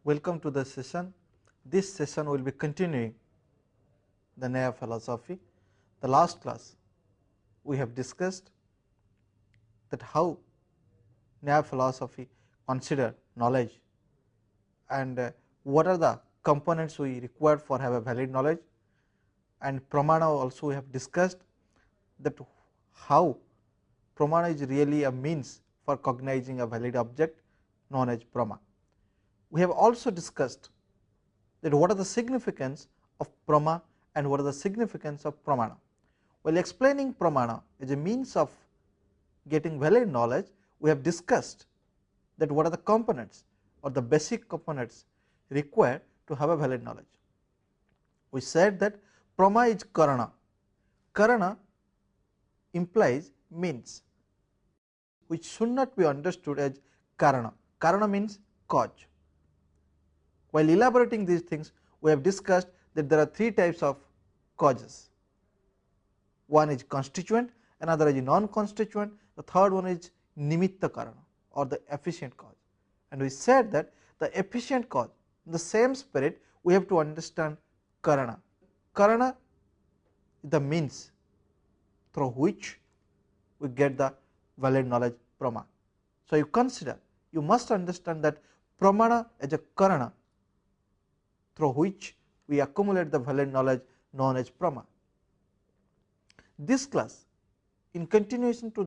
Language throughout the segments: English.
Welcome to the session. This session will be continuing the Nyaya philosophy. The last class we have discussed that how Nyaya philosophy consider knowledge and what are the components we require for have a valid knowledge, and pramana also we have discussed that how pramana is really a means for cognizing a valid object known as prama. We have also discussed that what are the significance of prama and what are the significance of pramana. While explaining pramana as a means of getting valid knowledge, we have discussed that what are the components or the basic components required to have a valid knowledge. We said that prama is karana. Karana implies means, which should not be understood as karana. Karana means cause. While elaborating these things, we have discussed that there are three types of causes. One is constituent, another is non-constituent, the third one is nimitta karana or the efficient cause. And we said that the efficient cause, in the same spirit, we have to understand karana. Karana is the means through which we get the valid knowledge prama. So you consider, you must understand that pramana as a karana through which we accumulate the valid knowledge known as prama. This class, in continuation to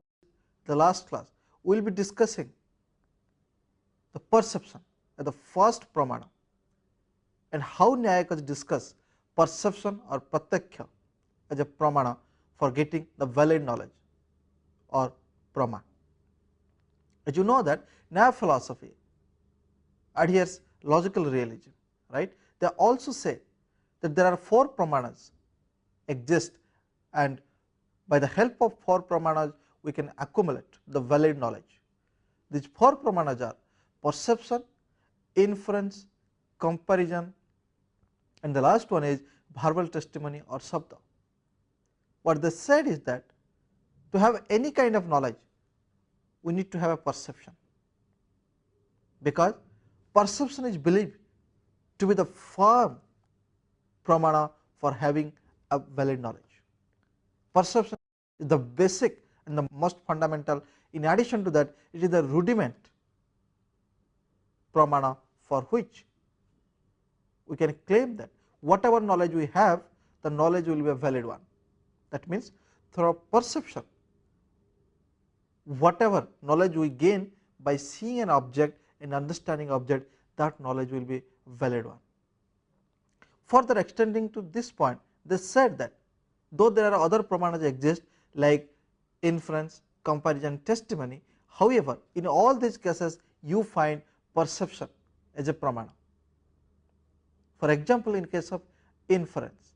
the last class, we will be discussing the perception as the first pramana and how Nyayakas discuss perception or pratyaksha as a pramana for getting the valid knowledge or prama. As you know that Nyaya philosophy adheres logical realism, right? They also say that there are four pramanas exist, and by the help of four pramanas we can accumulate the valid knowledge. These four pramanas are perception, inference, comparison, and the last one is verbal testimony or sabda. What they said is that to have any kind of knowledge, we need to have a perception, because perception is believed to be the firm pramana for having a valid knowledge. Perception is the basic and the most fundamental. In addition to that, it is the rudiment pramana for which we can claim that whatever knowledge we have, the knowledge will be a valid one. That means through perception, whatever knowledge we gain by seeing an object and understanding object, that knowledge will be valid one. Further extending to this point, they said that though there are other pramanas exist like inference, comparison, testimony, however, in all these cases you find perception as a pramana. For example, in case of inference,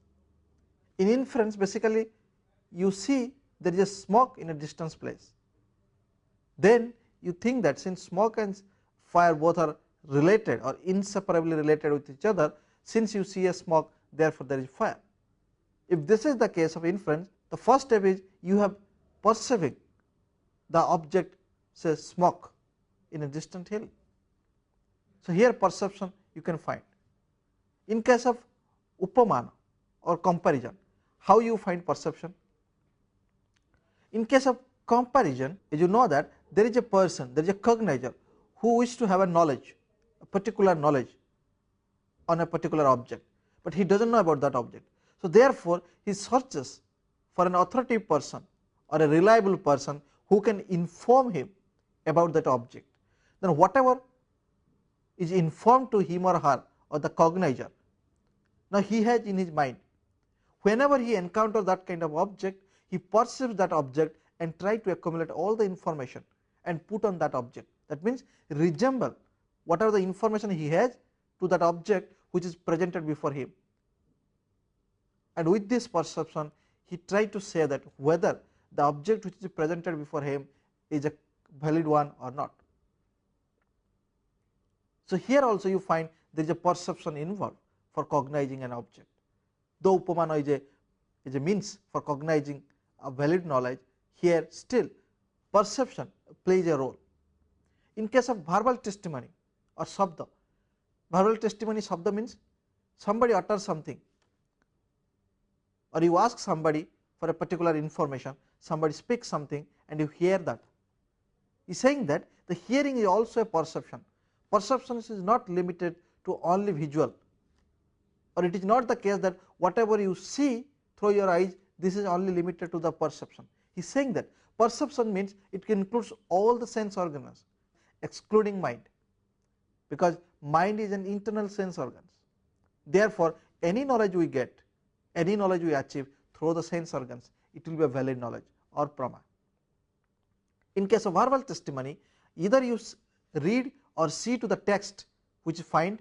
in inference basically you see there is a smoke in a distant place, then you think that since smoke and fire both are related or inseparably related with each other, since you see a smoke, therefore there is fire. If this is the case of inference, the first step is you have perceiving the object, say smoke, in a distant hill. So here perception you can find. In case of upamana or comparison, how you find perception? In case of comparison, as you know that there is a person, there is a cognizer who wishes to have a knowledge, a particular knowledge on a particular object, but he does not know about that object. So therefore he searches for an authoritative person or a reliable person who can inform him about that object. Then whatever is informed to him or her or the cognizer, now he has in his mind, whenever he encounters that kind of object, he perceives that object and try to accumulate all the information and put on that object. That means resemble whatever the information he has to that object which is presented before him, and with this perception he tried to say that whether the object which is presented before him is a valid one or not. So here also you find there is a perception involved for cognizing an object. Though upamana is a means for cognizing a valid knowledge, here still perception plays a role. In case of verbal testimony or sabda, Verbal testimony shabda means somebody utters something, or you ask somebody for a particular information, somebody speaks something and you hear that. He is saying that the hearing is also a perception. Perception is not limited to only visual, or it is not the case that whatever you see through your eyes, this is only limited to the perception. He is saying that perception means it includes all the sense organs excluding mind, because mind is an internal sense organs. Therefore, any knowledge we get, any knowledge we achieve through the sense organs, it will be a valid knowledge or prama. In case of verbal testimony, either you read or see to the text which you find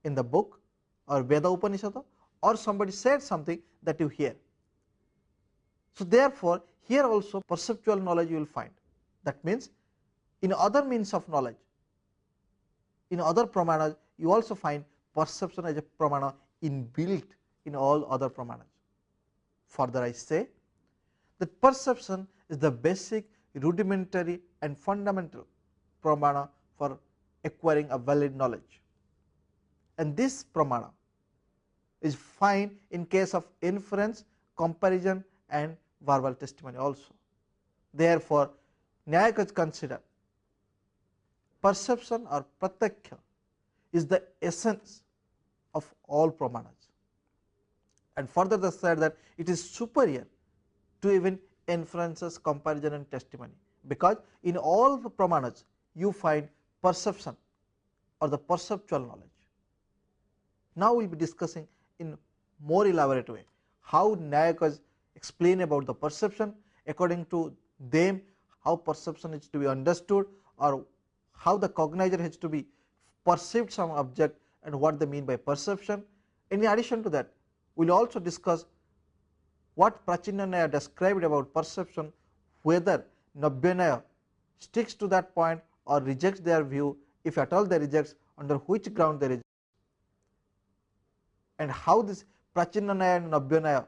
in the book or Veda Upanishad, or somebody said something that you hear. So therefore, here also perceptual knowledge you will find. That means in other means of knowledge, in other pramanas, you also find perception as a pramana inbuilt in all other pramanas. Further I say that perception is the basic, rudimentary and fundamental pramana for acquiring a valid knowledge, and this pramana is fine in case of inference, comparison and verbal testimony also. Therefore, Nyaya consider perception or pratyakya is the essence of all pramanas, and further they said that it is superior to even inferences, comparison and testimony, because in all the pramanas you find perception or the perceptual knowledge. Now we will be discussing in more elaborate way how Nyayakas explain about the perception, according to them how perception is to be understood, or how the cognizer has to be perceived some object and what they mean by perception. In addition to that, we will also discuss what Prachina Nyaya described about perception, whether Navya Nyaya sticks to that point or rejects their view, if at all they rejects, under which ground they reject, and how this Prachina Nyaya and Navya Nyaya,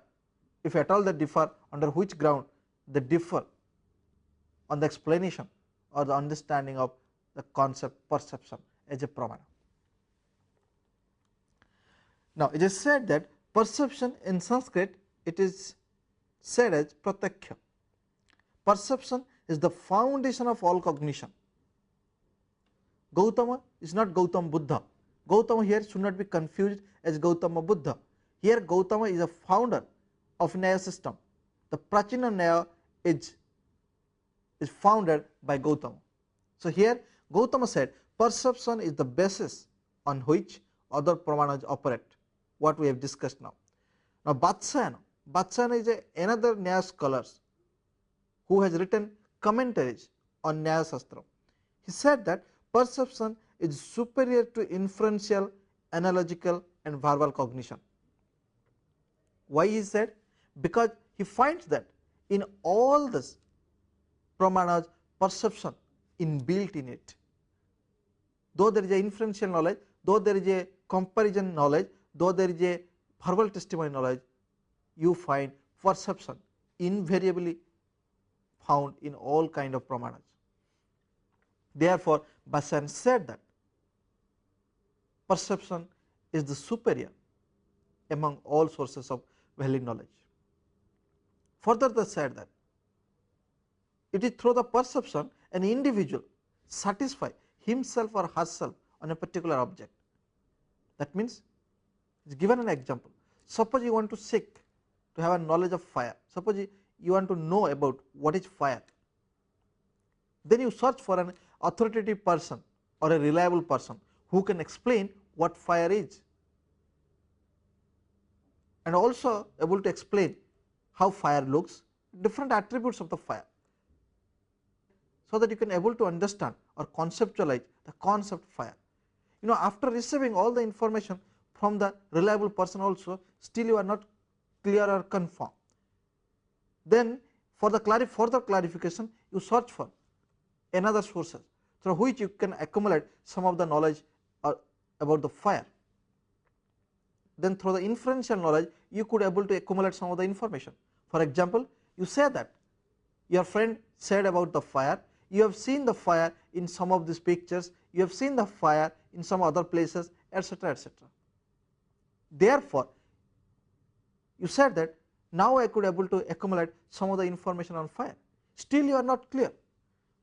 if at all they differ, under which ground they differ on the explanation or the understanding of the concept perception as a pramana. Now it is said that perception in Sanskrit, it is said as pratyakya. Perception is the foundation of all cognition. Gautama is not Gautama Buddha. Gautama here should not be confused as Gautama Buddha. Here Gautama is a founder of Nyaya system. The Prachina Nyaya is founded by Gautama. So here Gautama said perception is the basis on which other pramanas operate, what we have discussed now. Now Vatsyayana is another Nyaya scholars who has written commentaries on Nyaya Shastra. He said that perception is superior to inferential, analogical and verbal cognition. Why he said? Because he finds that in all this pramanas perception inbuilt in it. Though there is a inferential knowledge, though there is a comparison knowledge, though there is a verbal testimony knowledge, you find perception invariably found in all kind of pramanas. Therefore, Vatsyayana said that perception is the superior among all sources of valid knowledge. Further they said that it is through the perception an individual satisfy himself or herself on a particular object. That means, it is given an example. Suppose you want to seek to have a knowledge of fire. Suppose you want to know about what is fire. Then you search for an authoritative person or a reliable person who can explain what fire is, and also able to explain how fire looks, different attributes of the fire, so that you can able to understand or conceptualize the concept of fire. You know, after receiving all the information from the reliable person also, still you are not clear or confirmed. Then for the further clarification, you search for another sources through which you can accumulate some of the knowledge about the fire. Then through the inferential knowledge, you could able to accumulate some of the information. For example, you say that your friend said about the fire, you have seen the fire in some of these pictures, you have seen the fire in some other places, etc., etc. Therefore, you said that now I could able to accumulate some of the information on fire. Still you are not clear,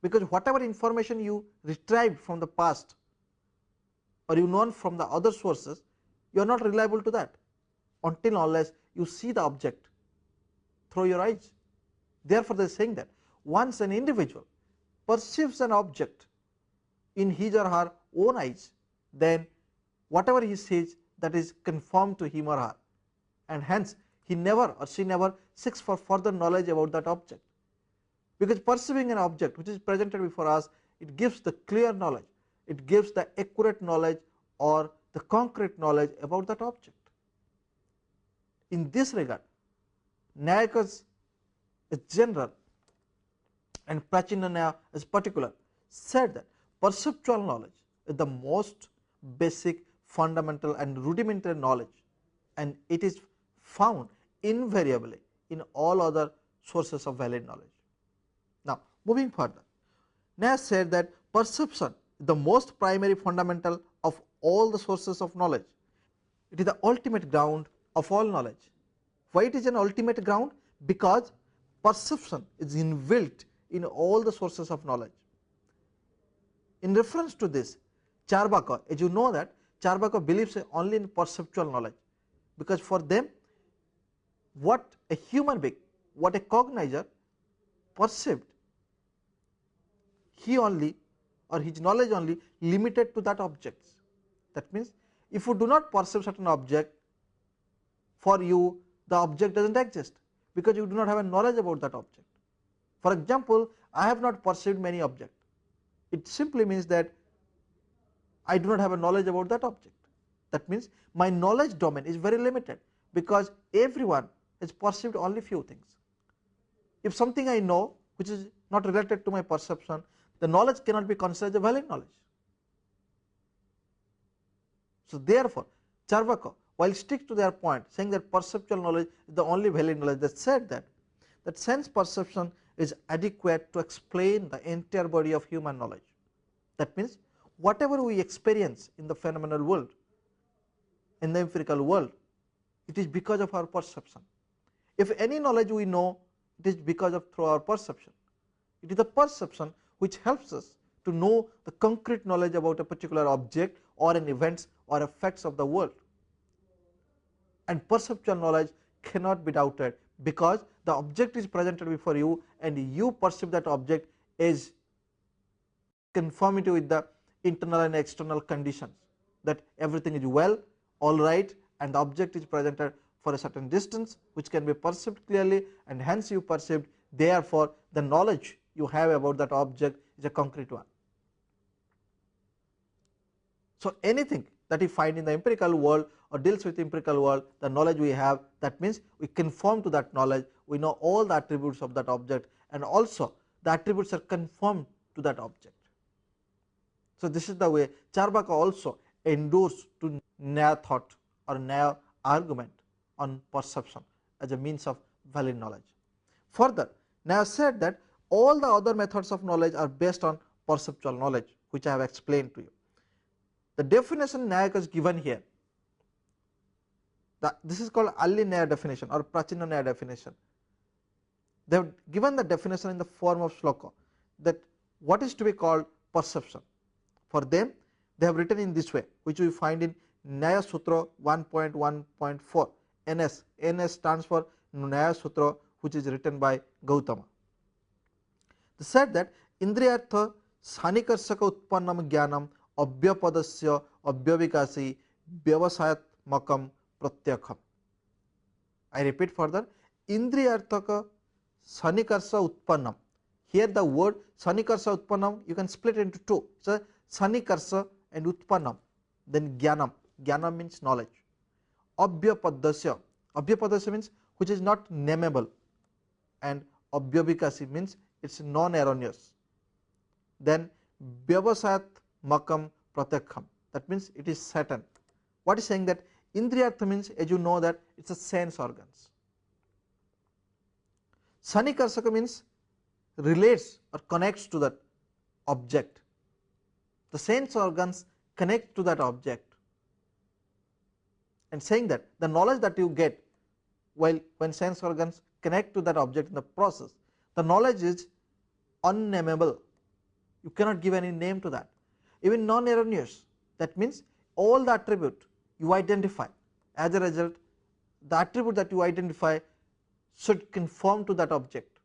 because whatever information you retrieved from the past or you know from the other sources, you are not reliable to that until unless you see the object through your eyes. Therefore, they are saying that once an individual perceives an object in his or her own eyes, then whatever he sees, that is conformed to him or her, and hence he never or she never seeks for further knowledge about that object, because perceiving an object which is presented before us, it gives the clear knowledge, it gives the accurate knowledge or the concrete knowledge about that object. In this regard, Nyaya is general and Prachina Nyaya is particular, said that perceptual knowledge is the most basic, fundamental and rudimentary knowledge, and it is found invariably in all other sources of valid knowledge. Now, moving further, Nyaya said that perception is the most primary fundamental of all the sources of knowledge. It is the ultimate ground of all knowledge. Why it is an ultimate ground? Because perception is inbuilt in all the sources of knowledge. In reference to this, Charvaka, as you know that Charvaka believes only in perceptual knowledge, because for them what a human being, what a cognizer perceived, he only or his knowledge only limited to that objects. That means, if you do not perceive certain object, for you the object does not exist, because you do not have a knowledge about that object. For example, I have not perceived many objects. It simply means that I do not have a knowledge about that object. That means my knowledge domain is very limited, because everyone has perceived only few things. If something I know which is not related to my perception, the knowledge cannot be considered as valid knowledge. So therefore, Charvaka, while stick to their point, saying that perceptual knowledge is the only valid knowledge, they said that sense perception is adequate to explain the entire body of human knowledge. That means whatever we experience in the phenomenal world, in the empirical world, it is because of our perception. If any knowledge we know, it is because of through our perception. It is the perception which helps us to know the concrete knowledge about a particular object or an events or effects of the world. And perceptual knowledge cannot be doubted, because the object is presented before you and you perceive that object as conformity with the internal and external conditions, that everything is well, all right, and the object is presented for a certain distance which can be perceived clearly, and hence you perceived, therefore the knowledge you have about that object is a concrete one. So anything that you find in the empirical world or deals with the empirical world, the knowledge we have, that means we conform to that knowledge, we know all the attributes of that object, and also the attributes are conformed to that object. So this is the way Charvaka also endorsed to Nyaya thought or Nyaya argument on perception as a means of valid knowledge. Further, Nyaya said that all the other methods of knowledge are based on perceptual knowledge, which I have explained to you. The definition Nyaya is given here, this is called early Nyaya definition or Prachina Nyaya definition. They have given the definition in the form of shloka, that what is to be called perception. For them, they have written in this way, which we find in Nyaya Sutra 1.1.4. NS. NS stands for Nyaya Sutra, which is written by Gautama. They said that Indriyartha Sanikarsaka Utpannam Jnanam Abhyapadasya Abhyavikasi Vyavasayatmakam Pratyakham. I repeat further, Indriyarthaka Sanikarsa Utpannam. Here the word Sanikarsa Utpannam you can split into two. So Sanikarsa and Utpannam, then Jnanam. Jnanam means knowledge. Abhyapadasya. Abhyapadasya means which is not nameable, and Abhyavikasi means it is non-erroneous. Then Vyavasayat Makam Pratyakham, that means it is certain. What is saying that Indriyartha means, as you know, that it is a sense organs. Sanikarsaka means relates or connects to that object. The sense organs connect to that object, and saying that the knowledge that you get while when sense organs connect to that object in the process, the knowledge is unnameable. You cannot give any name to that. Even non-erroneous, that means all the attribute you identify, as a result the attribute that you identify should conform to that object.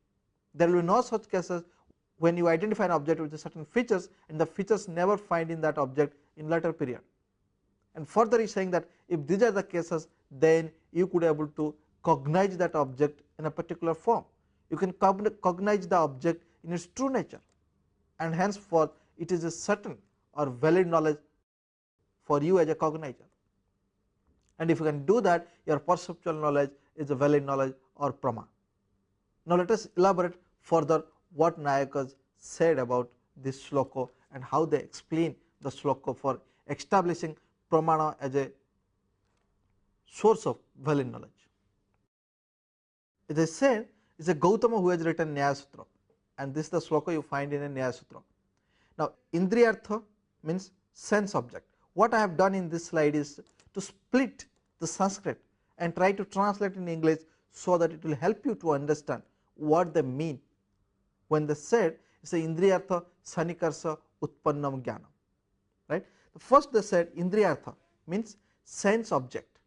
There will be no such cases when you identify an object with certain features and the features never find in that object in later period. And further is saying that if these are the cases, then you could able to cognize that object in a particular form. You can cognize the object in its true nature, and henceforth it is a certain or valid knowledge for you as a cognizer. And if you can do that, your perceptual knowledge is a valid knowledge or prama. Now let us elaborate further what Nayakas said about this sloka and how they explain the sloka for establishing pramana as a source of valid knowledge. As I said, it is a Gautama who has written Nyaya Sutra, and this is the sloka you find in a Nyaya Sutra. Now Indriyartha means sense object. What I have done in this slide is to split the Sanskrit and try to translate in English so that it will help you to understand what they mean when they said it is a Indriyartha Sanikarsa Utpannam Jnanam, right. First they said Indriyartha means sense object,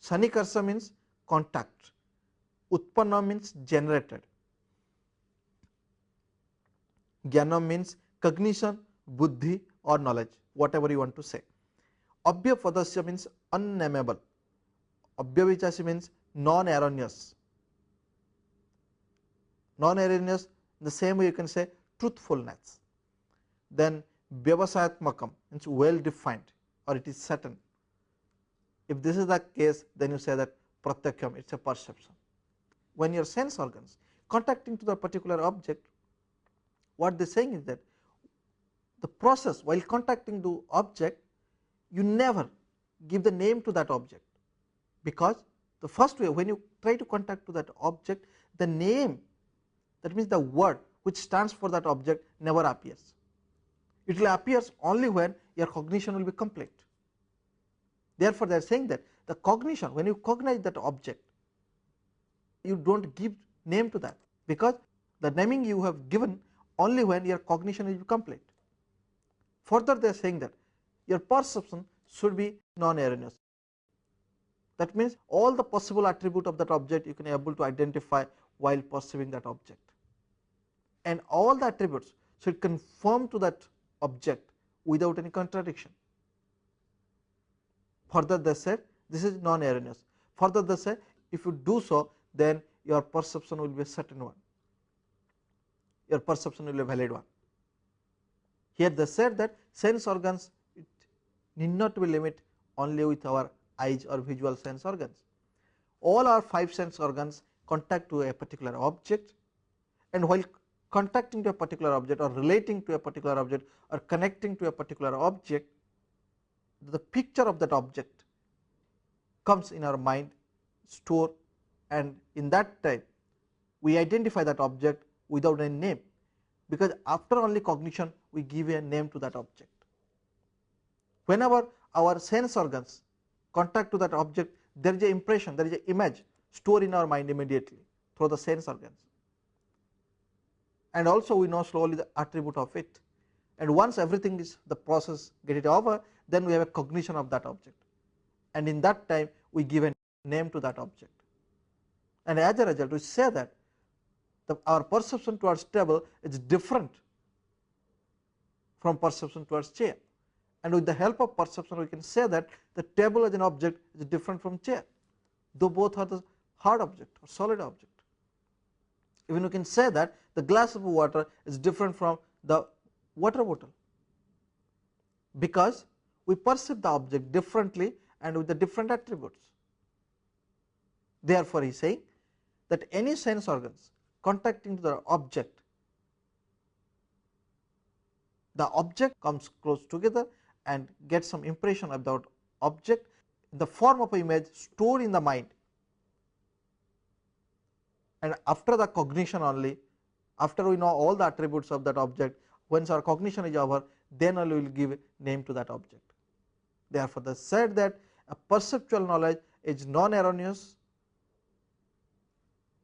Sanikarsa means contact, Utpanna means generated, Jnanam means cognition, buddhi or knowledge, whatever you want to say. Abhyapadasya means unnameable, Abhyavichasi means non-erroneous. Non-erroneous, in the same way you can say truthfulness. Then Vyavasayatmakam means well defined or it is certain. If this is the case, then you say that Pratyakyam, it is a perception. When your sense organs contacting to the particular object, what they are saying is that the process while contacting the object, you never give the name to that object, because the first way when you try to contact to that object, the name, that means the word which stands for that object, never appears. It will appear only when your cognition will be complete. Therefore they are saying that the cognition, when you cognize that object, you do not give name to that, because the naming you have given only when your cognition will be complete. Further they are saying that your perception should be non-erroneous. That means all the possible attribute of that object you can able to identify while perceiving that object, and all the attributes should conform to that object without any contradiction. Further they said this is non-erroneous. Further they say if you do so, then your perception will be a certain one, your perception will be a valid one. Here they said that sense organs, it need not be limit only with our eyes or visual sense organs. All our 5 sense organs contact to a particular object, and while contacting to a particular object or relating to a particular object or connecting to a particular object, the picture of that object comes in our mind, store, and in that time we identify that object without any name, because after only cognition we give a name to that object. Whenever our sense organs contact to that object, there is an impression, there is an image stored in our mind immediately through the sense organs, and also we know slowly the attribute of it, and once everything is the process get it over, then we have a cognition of that object, and in that time we give a name to that object, and as a result we say that our perception towards table is different from perception towards chair, and with the help of perception we can say that the table as an object is different from chair, though both are the hard object or solid object. Even we can say that the glass of water is different from the water bottle, because we perceive the object differently and with the different attributes. Therefore he is saying that any sense organs contacting to the object comes close together and gets some impression of the object in the form of an image stored in the mind, and after the cognition only, after we know all the attributes of that object, once our cognition is over, then only we will give a name to that object. Therefore they said that a perceptual knowledge is non-erroneous.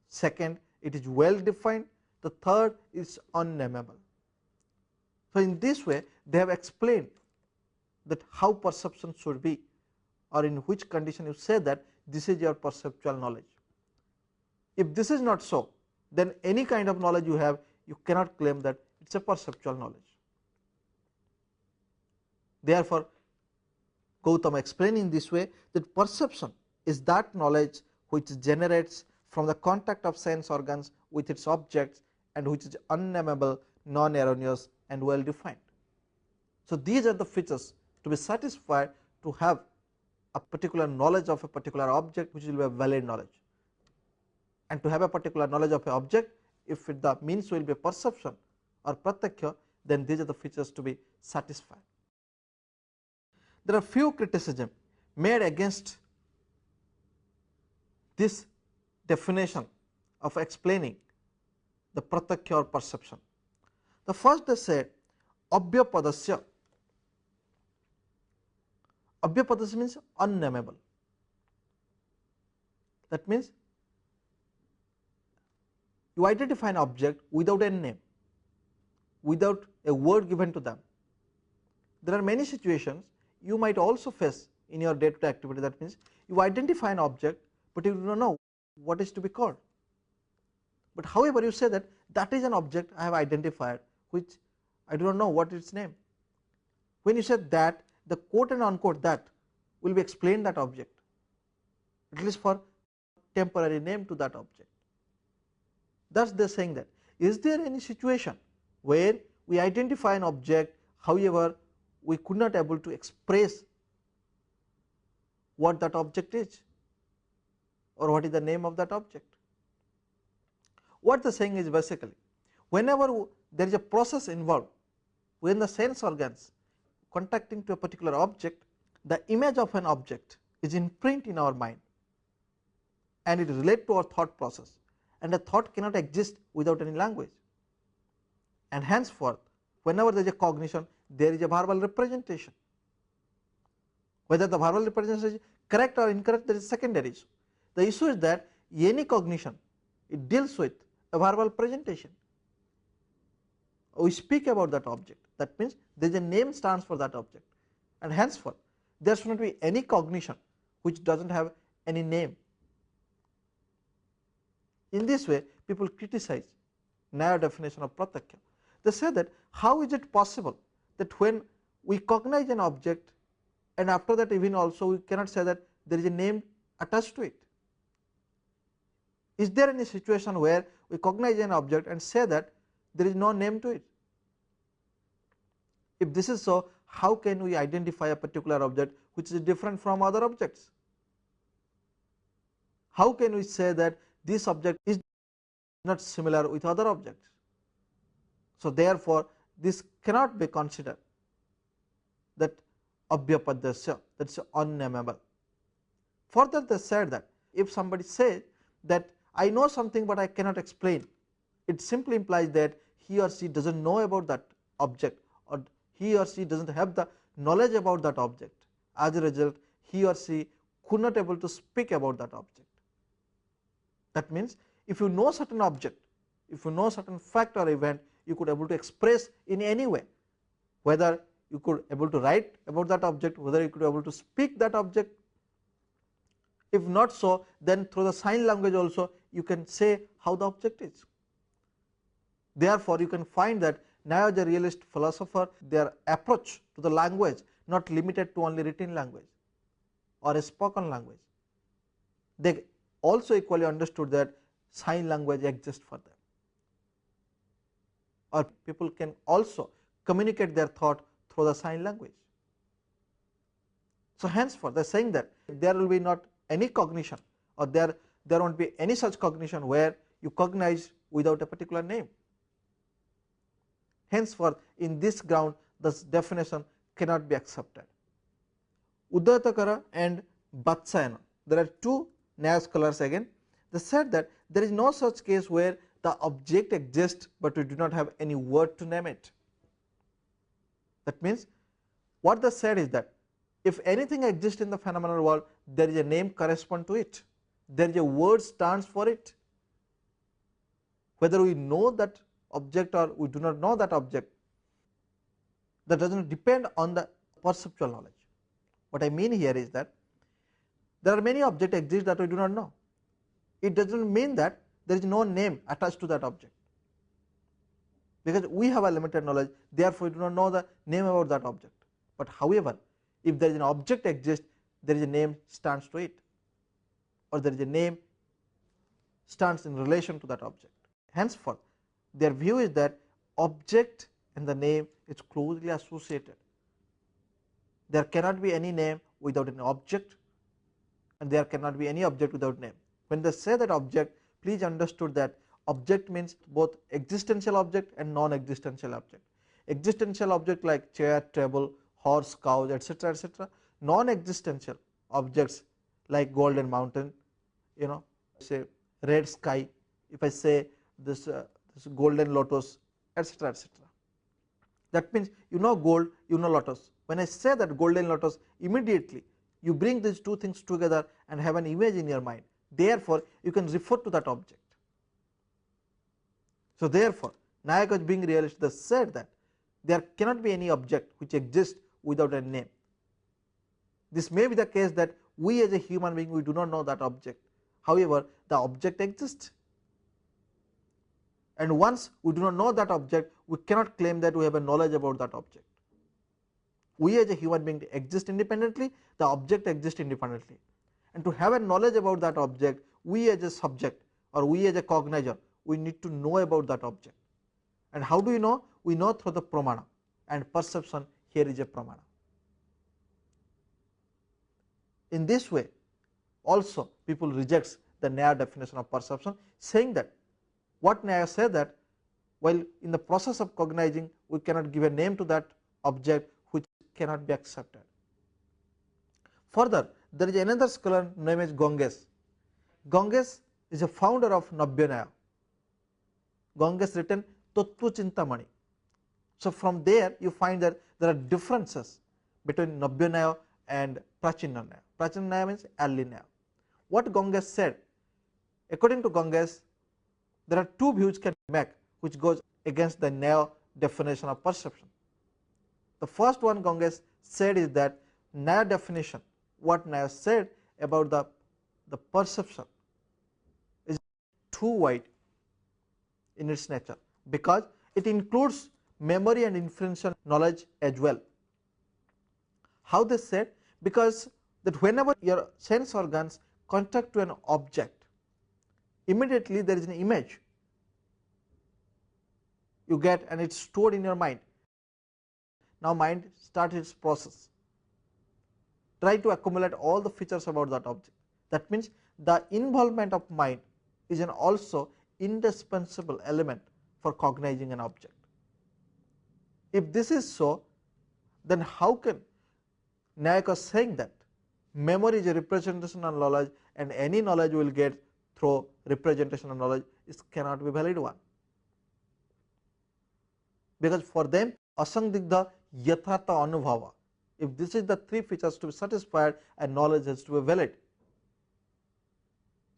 Second, it is well defined. The third is unnameable. So, in this way they have explained that how perception should be, or in which condition you say that this is your perceptual knowledge. If this is not so, then any kind of knowledge you have, you cannot claim that it is a perceptual knowledge. Therefore, Gautam explained in this way that perception is that knowledge which generates from the contact of sense organs with its objects and which is unnameable, non-erroneous and well defined. So, these are the features to be satisfied to have a particular knowledge of a particular object which will be a valid knowledge, and to have a particular knowledge of an object, if the means will be perception or pratyakya, then these are the features to be satisfied. There are few criticisms made against this definition of explaining the pratyakya or perception. The first, they said abhyapadasya. Abhyapadasya means unnameable. That means you identify an object without a name, without a word given to them. There are many situations you might also face in your day to day activity. That means you identify an object, but you do not know what is to be called. But however, you say that that is an object I have identified, which I do not know what its name. When you say that, the quote and unquote that will be explained that object, at least for temporary name to that object. Thus they are saying that, is there any situation where we identify an object, however we could not able to express what that object is or what is the name of that object? What they are saying is basically, whenever there is a process involved, when the sense organs contacting to a particular object, the image of an object is imprint in our mind and it relates to our thought process, and a thought cannot exist without any language, and henceforth whenever there is a cognition, there is a verbal representation. Whether the verbal representation is correct or incorrect, that is secondary issue. The issue is that any cognition, it deals with a verbal presentation. We speak about that object, that means there is a name stands for that object, and henceforth there should not be any cognition which does not have any name. In this way people criticize Nyaya definition of pratyakya. They say that how is it possible that when we cognize an object and after that even also we cannot say that there is a name attached to it. Is there any situation where we cognize an object and say that there is no name to it? If this is so, how can we identify a particular object which is different from other objects? How can we say that this object is not similar with other objects? So therefore this cannot be considered that abhyapadasya, that is unnameable. Further they said that if somebody says that I know something but I cannot explain, it simply implies that he or she does not know about that object, or he or she does not have the knowledge about that object. As a result, he or she could not able to speak about that object. That means if you know certain object, if you know certain fact or event, you could able to express in any way, whether you could able to write about that object, whether you could able to speak that object. If not so, then through the sign language also you can say how the object is. Therefore you can find that Nyaya, the realist philosopher, their approach to the language not limited to only written language or a spoken language. They also equally understood that sign language exists for them, or people can also communicate their thought through the sign language. So henceforth they are saying that there will be not any cognition, or there will not be any such cognition where you cognize without a particular name. Henceforth in this ground this definition cannot be accepted. Udayatakara and Batsayana, there are two Nyaya scholars again. They said that there is no such case where the object exists but we do not have any word to name it. That means what they said is that If anything exists in the phenomenal world, there is a name correspond to it, there is a word stands for it. Whether we know that object or we do not know that object, that does not depend on the perceptual knowledge. What I mean here is that there are many objects exist that we do not know. It does not mean that there is no name attached to that object, because we have a limited knowledge, therefore we do not know the name about that object. But however, if there is an object exists, there is a name stands to it, or there is a name stands in relation to that object. Henceforth, their view is that object and the name is closely associated. There cannot be any name without an object, and there cannot be any object without name. When they say that object, please understood that object means both existential object and non-existential object. Existential object like chair, table, horse, cow, etc., etc. Non-existential objects like golden mountain, say red sky, if I say this golden lotus, etc., etc. That means gold, lotus. When I say that golden lotus, immediately you bring these two things together and have an image in your mind. Therefore, you can refer to that object. So, therefore, Nyaya was being realist, they said that there cannot be any object which exists without a name. This may be the case that we as a human being, we do not know that object. However, the object exists, and once we do not know that object, we cannot claim that we have a knowledge about that object. We as a human being exist independently, the object exists independently, and to have a knowledge about that object, we as a subject or we as a cognizer, we need to know about that object. And how do we know? We know through the pramana, and perception here is a pramana. In this way also people rejects the Nyaya definition of perception, saying that what Nyaya said that while in the process of cognizing we cannot give a name to that object which cannot be accepted. Further, there is another scholar named as Ganges. Ganges is a founder of Nyaya. Ganges written Tattva Chintamani. So, from there you find that there are differences between Nyaya and Prachina Nyaya. Prachina Nyaya means early Nyaya. What Ganges said, according to Ganges, there are two views can make which goes against the Nyaya definition of perception. The first one Ganges said is that Nyaya definition, what Nyaya said about the perception is too wide in its nature, because it includes memory and inferential knowledge as well. How they said? Because that whenever your sense organs contact to an object, immediately there is an image you get and it is stored in your mind. Now mind starts its process, try to accumulate all the features about that object. That means the involvement of mind is an also indispensable element for cognizing an object. If this is so, then how can Nyaya was saying that memory is a representational knowledge, and any knowledge we will get through representational knowledge is cannot be valid one, because for them asandigdha yathartha anubhava, if this is the three features to be satisfied, and knowledge has to be valid.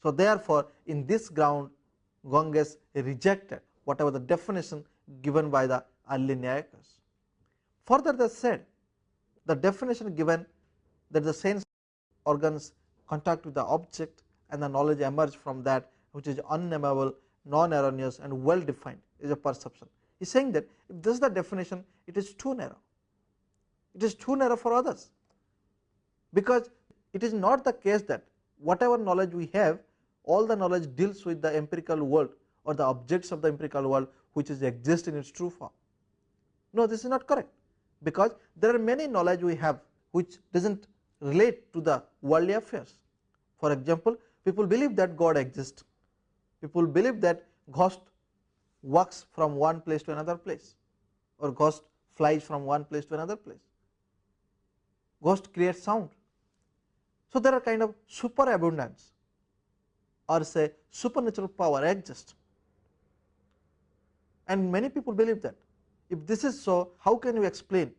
So, therefore, in this ground Ganges rejected whatever the definition given by the early Nyayakas. Further, they said the definition given that the sense organs contact with the object and the knowledge emerge from that which is unnameable, non-erroneous and well defined is a perception. He is saying that if this is the definition, it is too narrow. It is too narrow for others, because it is not the case that whatever knowledge we have, all the knowledge deals with the empirical world or the objects of the empirical world which is exist in its true form. No, this is not correct, because there are many knowledge we have which does not relate to the worldly affairs. For example, people believe that God exists, people believe that ghost walks from one place to another place, or ghost flies from one place to another place, ghost creates sound. So, there are kind of superabundance or say supernatural power exists, and many people believe that. If this is so, how can you explain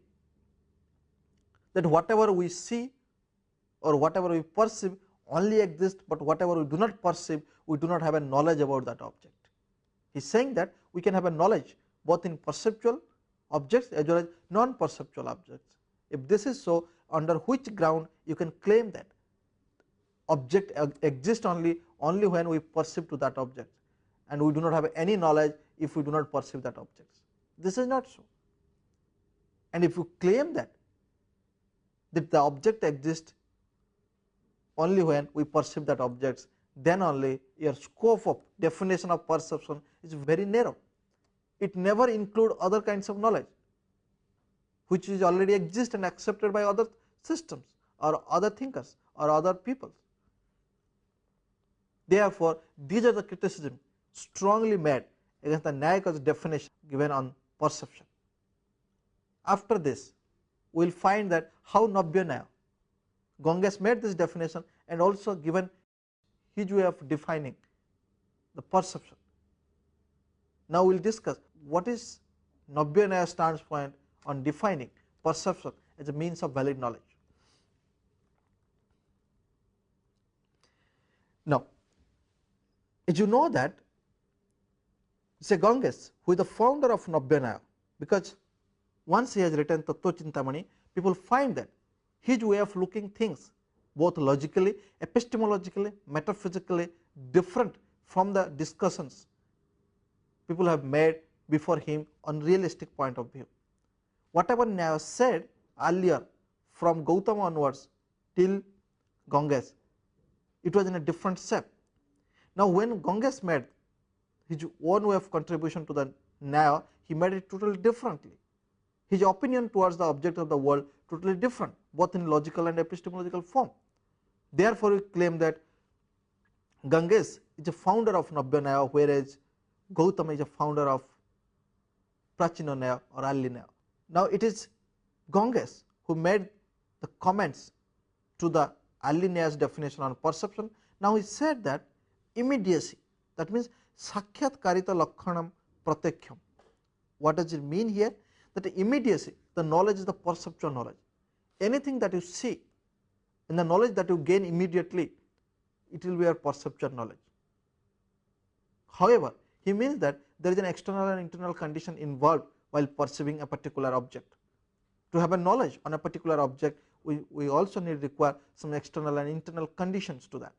that whatever we see or whatever we perceive only exists, but whatever we do not perceive, we do not have a knowledge about that object. He is saying that we can have a knowledge both in perceptual objects as well as non perceptual objects. If this is so, under which ground you can claim that object exists only when we perceive to that object, and we do not have any knowledge if we do not perceive that object. This is not so. And if you claim that the object exists only when we perceive that objects, then only your scope of definition of perception is very narrow. It never includes other kinds of knowledge which is already exist and accepted by other systems or other thinkers or other people. Therefore, these are the criticisms strongly made against the Nyaka's definition given on perception. After this, we will find that how Nyaya Ganges made this definition and also given his way of defining the perception. Now, we will discuss what is Nyaya standpoint on defining perception as a means of valid knowledge. Now, as you know that Ganges, who is the founder of Nyaya, because once he has written Tattva Chintamani, people find that his way of looking things both logically, epistemologically, metaphysically different from the discussions people have made before him on realistic point of view. Whatever Nyaya said earlier from Gautama onwards till Ganges, it was in a different shape. Now, when Ganges made his own way of contribution to the Nyaya, he made it totally differently. His opinion towards the object of the world totally different, both in logical and epistemological form. Therefore, we claim that Ganges is a founder of Navya Nyaya, whereas Gautama is a founder of Prachina Nyaya or early Nyaya. Now, it is Ganges who made the comments to the early Nyaya's definition on perception. Now, he said that immediacy, that means Sakhyatkarita Lakkhanam Pratyekhyam. What does it mean here? That immediacy, the knowledge is the perceptual knowledge. Anything that you see and the knowledge that you gain immediately, it will be your perceptual knowledge. However, he means that there is an external and internal condition involved while perceiving a particular object. To have a knowledge on a particular object, we also need to require some external and internal conditions to that.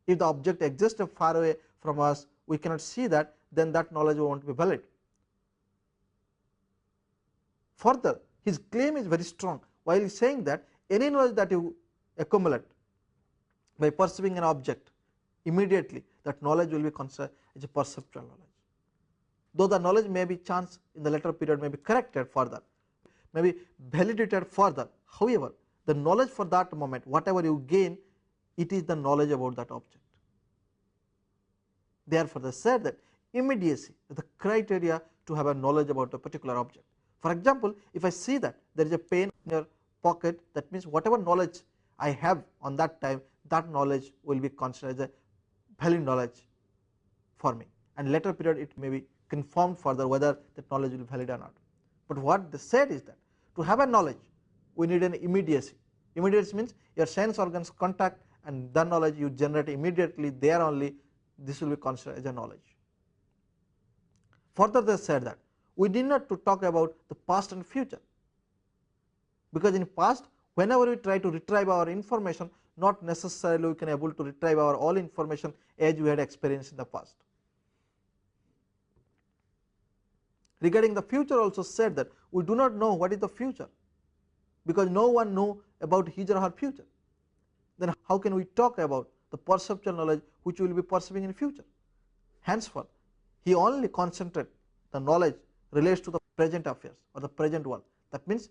If the object exists far away from us, we cannot see that, then that knowledge will not be valid. Further, his claim is very strong while he is saying that any knowledge that you accumulate by perceiving an object immediately, that knowledge will be considered as a perceptual knowledge. Though the knowledge may be chance in the later period may be corrected further, may be validated further. However, the knowledge for that moment, whatever you gain, it is the knowledge about that object. Therefore, they said that immediacy is the criteria to have a knowledge about a particular object. For example, if I see that there is a pen in your pocket, that means whatever knowledge I have on that time, that knowledge will be considered as a valid knowledge for me, and later period it may be confirmed further whether that knowledge will be valid or not. But what they said is that to have a knowledge, we need an immediacy. Immediacy means your sense organs contact and the knowledge you generate immediately, there only this will be considered as a knowledge. Further, they said that we need not to talk about the past and future, because in past, whenever we try to retrieve our information, not necessarily we can able to retrieve our all information as we had experienced in the past. Regarding the future, also said that we do not know what is the future, because no one knows about his or her future. Then how can we talk about the perceptual knowledge which we will be perceiving in future? Henceforth, he only concentrates the knowledge relates to the present affairs or the present world. That means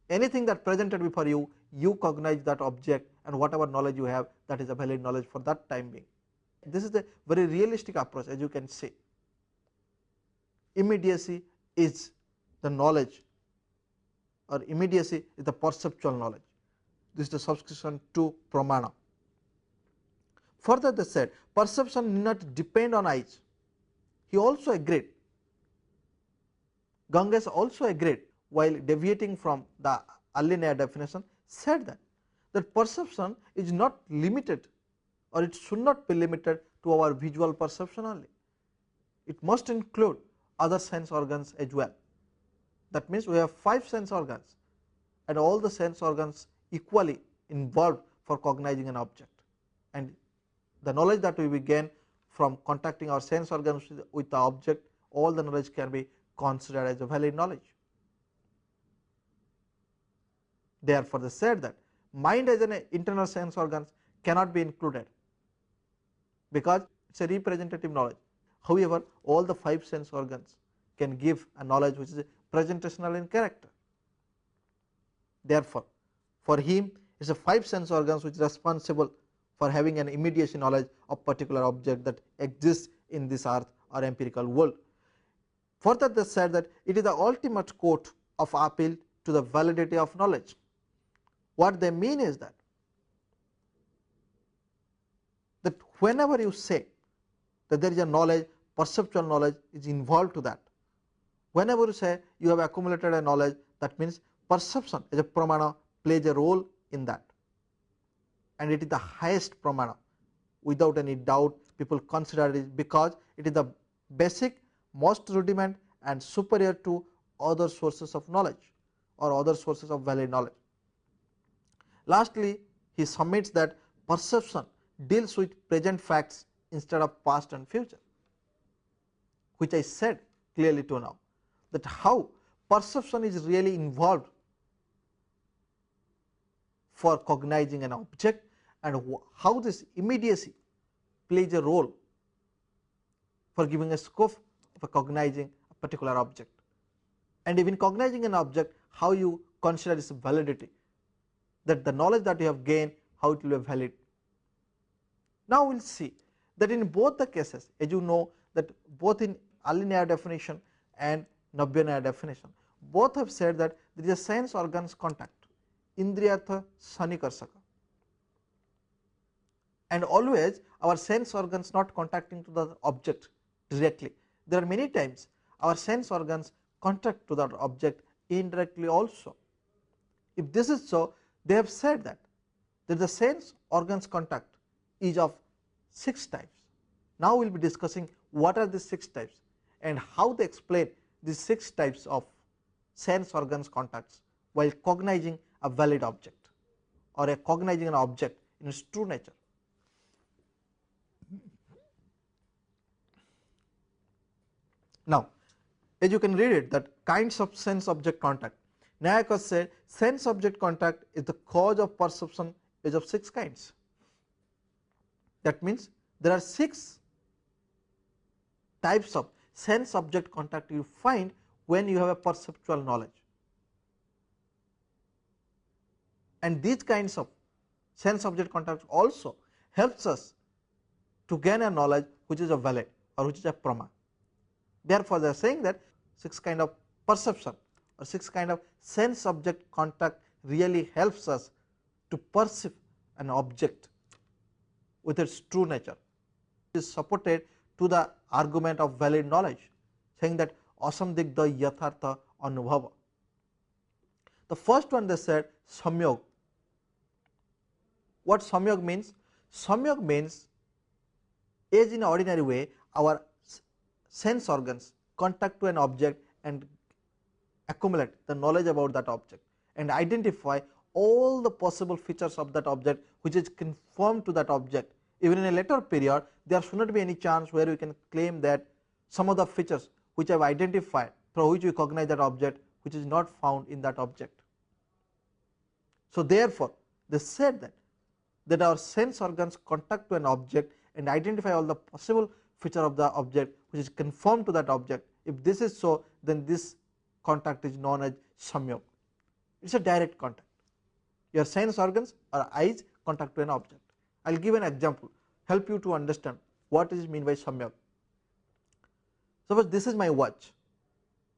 anything that presented before you, you cognize that object, and whatever knowledge you have, that is a valid knowledge for that time being. This is a very realistic approach, as you can see. Immediacy is the knowledge, or immediacy is the perceptual knowledge. This is the subscription to pramana. Further, they said perception need not depend on eyes. He also agreed. Ganges also agreed, while deviating from the early Nyaya definition said that perception is not limited, or it should not be limited to our visual perception only. It must include other sense organs as well. That means we have 5 sense organs, and all the sense organs equally involved for cognizing an object, and the knowledge that we will gain from contacting our sense organs with the object, all the knowledge can be considered as a valid knowledge. Therefore, they said that mind as an internal sense organs cannot be included, because it is a representative knowledge. However, all the 5 sense organs can give a knowledge which is presentational in character. Therefore, for him it is a 5 sense organs which is responsible for having an immediacy knowledge of particular object that exists in this earth or empirical world. Further, they said that it is the ultimate court of appeal to the validity of knowledge. What they mean is that whenever you say that there is a knowledge, perceptual knowledge is involved to that, whenever you say you have accumulated a knowledge, that means perception as a pramana plays a role in that, and it is the highest pramana. Without any doubt, people consider it because it is the basic, most rudiment and superior to other sources of knowledge or other sources of valid knowledge. Lastly, he submits that perception deals with present facts instead of past and future, which I said clearly to now, that how perception is really involved for cognizing an object, and how this immediacy plays a role for giving a scope for cognizing a particular object, and even cognizing an object, how you consider its validity, that the knowledge that you have gained, how it will be valid. Now we will see that in both the cases, as you know that both in early Nyaya definition and Navya Nyaya definition, both have said that there is a sense organs contact, Indriyartha Sanikarsaka, and always our sense organs not contacting to the object directly. There are many times our sense organs contact to that object indirectly also. If this is so, they have said that the sense organs contact is of 6 types. Now we will be discussing what are these 6 types and how they explain these 6 types of sense organs contacts while cognizing a valid object or cognizing an object in its true nature. Now, as you can read it, that kinds of sense object contact. Nyaya said sense object contact is the cause of perception is of 6 kinds. That means there are 6 types of sense object contact you find when you have a perceptual knowledge, and these kinds of sense object contact also helps us to gain a knowledge which is a valid or which is a prama. Therefore, they are saying that 6 kind of perception or 6 kind of sense object contact really helps us to perceive an object with its true nature. It is supported to the argument of valid knowledge, saying that asamdigdha yathartha anubhava. The first one they said samyog. What samyog means? Samyog means, as in ordinary way our sense organs contact to an object and accumulate the knowledge about that object and identify all the possible features of that object which is conformed to that object. Even in a later period, there should not be any chance where we can claim that some of the features which I have identified through which we cognize that object which is not found in that object. So therefore, they said that our sense organs contact to an object and identify all the possible feature of the object which is conformed to that object. If this is so, then this contact is known as samyog. It is a direct contact. Your sense organs or eyes contact to an object. I will give an example, help you to understand what is meant by samyog. Suppose this is my watch.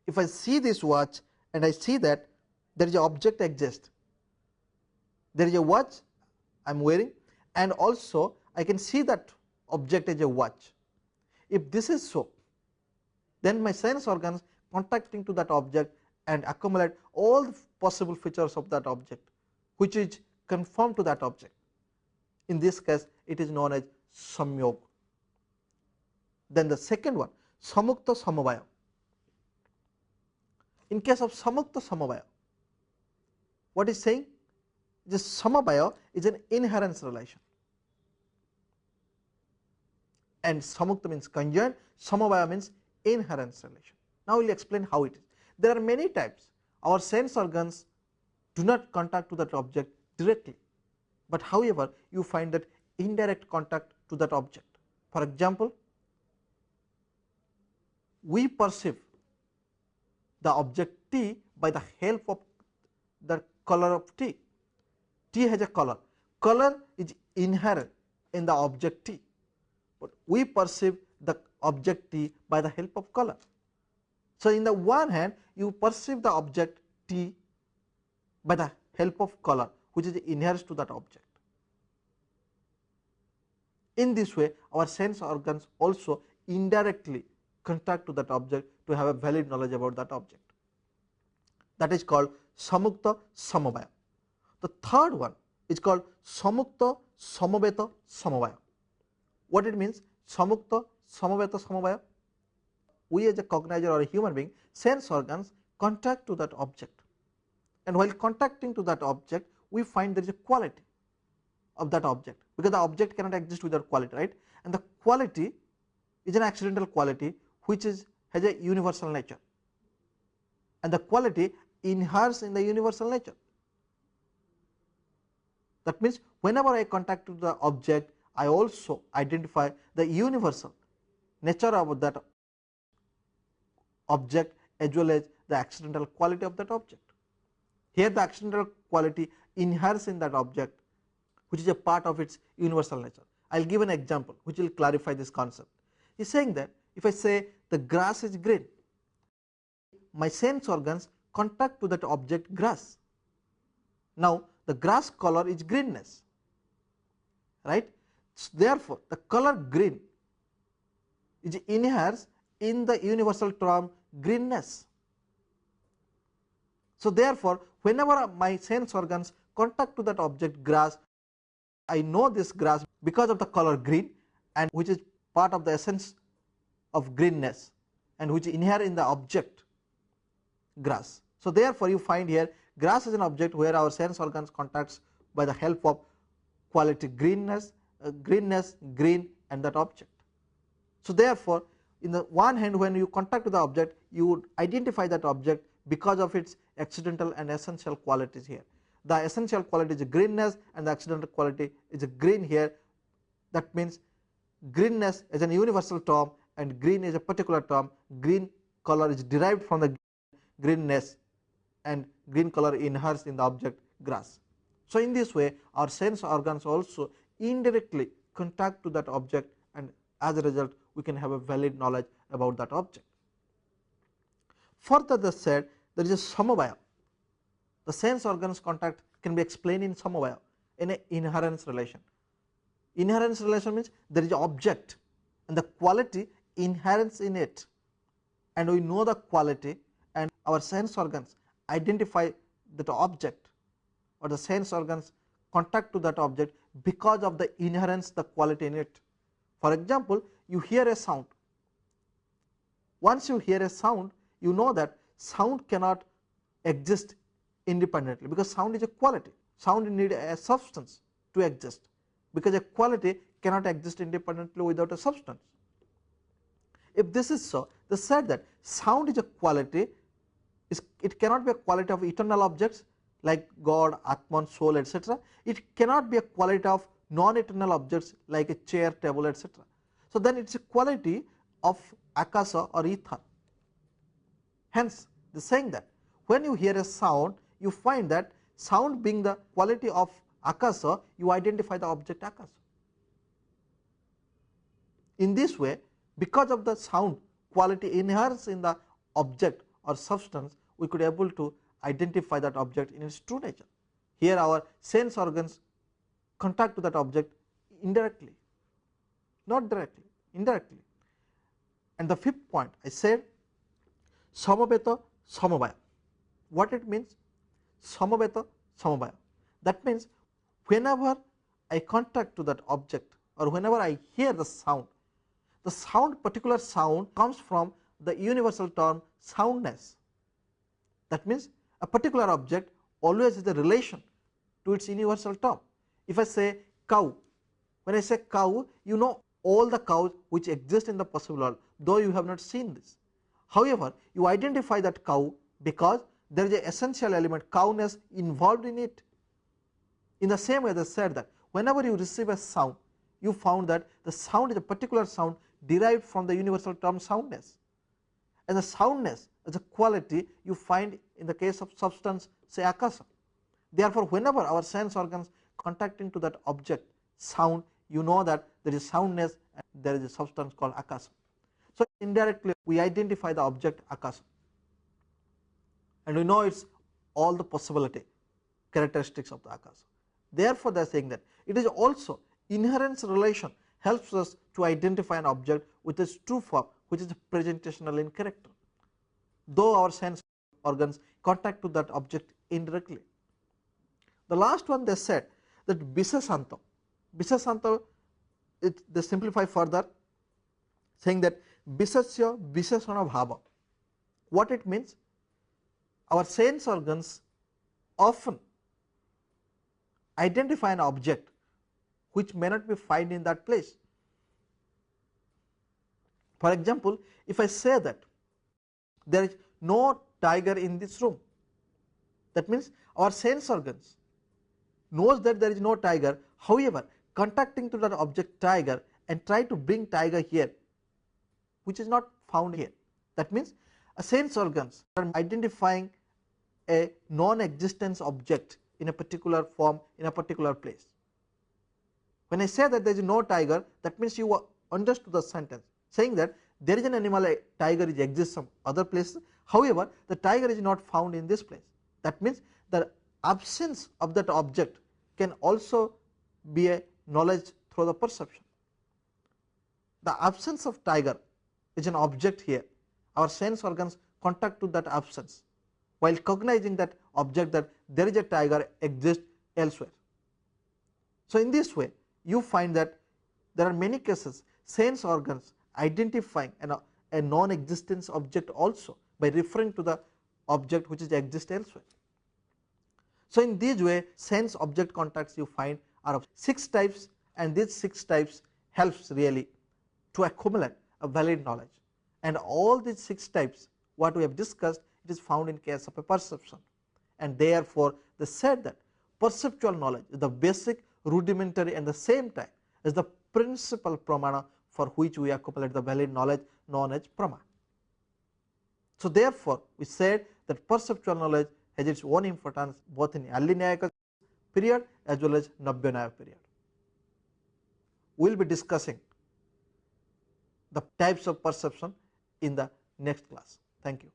If I see this watch and I see that there is an object exists, there is a watch I am wearing, and also I can see that object as a watch. If this is so, then my sense organs contacting to that object and accumulate all the possible features of that object which is conform to that object. In this case it is known as samyog. Then the second one, samukta samavaya. In case of samukta samavaya, what is saying? This samavaya is an inherence relation, and samukta means conjoined, samavaya means inherence relation. Now we will explain how it is. There are many types. Our sense organs do not contact to that object directly, but however you find that indirect contact to that object. For example, we perceive the object T by the help of the color of T. T has a color. Color is inherent in the object T, but we perceive the object T by the help of color. So, in the one hand you perceive the object T by the help of color which is inherent to that object. In this way our sense organs also indirectly contact to that object to have a valid knowledge about that object. That is called samukta samavaya. The third one is called samukta samaveta samavaya. What it means? Samukta samaveta samavaya. We as a cognizer or a human being, sense organs contact to that object, and while contacting to that object we find there is a quality of that object, because the object cannot exist without quality, right? And the quality is an accidental quality which has a universal nature, and the quality inheres in the universal nature. That means whenever I contact to the object I also identify the universal nature of that object as well as the accidental quality of that object. Here the accidental quality inheres in that object which is a part of its universal nature. I will give an example which will clarify this concept. He is saying that if I say the grass is green, my sense organs contact to that object grass. Now the grass color is greenness, right? Therefore the color green is inheres in the universal term greenness. So therefore whenever my sense organs contact to that object grass, I know this grass because of the color green, and which is part of the essence of greenness and which inhere in the object grass. So therefore you find here grass is an object where our sense organs contacts by the help of quality greenness, green and that object. So therefore in the one hand when you contact to the object you would identify that object because of its accidental and essential qualities here. The essential quality is greenness and the accidental quality is green here. That means greenness is an universal term and green is a particular term. Green color is derived from the greenness and green color inheres in the object grass. So in this way our sense organs also indirectly contact to that object, and as a result we can have a valid knowledge about that object. Further they said there is a samavaya. The sense organs contact can be explained in samavaya, in an inherence relation. Inherence relation means there is an object and the quality inheres in it, and we know the quality and our sense organs identify that object, or the sense organs contact to that object because of the inherence, the quality in it. For example, you hear a sound. Once you hear a sound, you know that sound cannot exist independently, because sound is a quality. Sound needs a substance to exist, because a quality cannot exist independently without a substance. If this is so, they said that sound is a quality, it cannot be a quality of eternal objects like God, Atman, soul, etc. It cannot be a quality of non-eternal objects like a chair, table, etc. So then it is a quality of akasa or ether. Hence they are saying that when you hear a sound, you find that sound being the quality of akasa, you identify the object akasa. In this way, because of the sound quality inheres in the object or substance, we could able to identify that object in its true nature. Here our sense organs contact to that object indirectly, not directly, indirectly. And the fifth point I said samaveta samavaya. What it means? Samabeta, samabaya. That means whenever I contact to that object or whenever I hear the sound particular sound comes from the universal term soundness. That means a particular object always has a relation to its universal term. If I say cow, when I say cow, you know all the cows which exist in the possible world, though you have not seen this. However, you identify that cow because there is an essential element, cowness, involved in it. In the same way, they said that whenever you receive a sound, you found that the sound is a particular sound derived from the universal term soundness, and the soundness is a quality you find in the case of substance, say akasa. Therefore, whenever our sense organs contacting to that object sound, you know that there is soundness and there is a substance called akasa. So, indirectly we identify the object akasa, and we know its all the possibility characteristics of the akasa. Therefore, they are saying that it is also inherence relation helps us to identify an object with its true form, which is presentational in character, though our sense organs contact to that object indirectly. The last one, they said that bisesanta, they simplify further saying that bisasya bisesana bhava. What it means? Our sense organs often identify an object which may not be found in that place. For example, if I say that there is no tiger in this room, that means our sense organs knows that there is no tiger, however, contacting to that object tiger and try to bring tiger here, which is not found here. That means a sense organs are identifying a non-existence object in a particular form in a particular place. When I say that there is no tiger, that means you understood the sentence saying that there is an animal, a tiger exists some other place, however, the tiger is not found in this place. That means the absence of that object can also be a knowledge through the perception. The absence of tiger is an object here, our sense organs contact to that absence while cognizing that object that there is a tiger exists elsewhere. So, in this way you find that there are many cases sense organs identifying a non-existence object also by referring to the object which is exists elsewhere. So, in this way sense object contacts you find are of 6 types, and these 6 types helps really to accumulate a valid knowledge, and all these 6 types what we have discussed, it is found in case of a perception, and therefore they said that perceptual knowledge is the basic, rudimentary and the same time is the principal pramana for which we accumulate the valid knowledge known as prama. So, therefore, we said that perceptual knowledge has its own importance both in early Nyaya period as well as Navya Nyaya period. We will be discussing the types of perception in the next class. Thank you.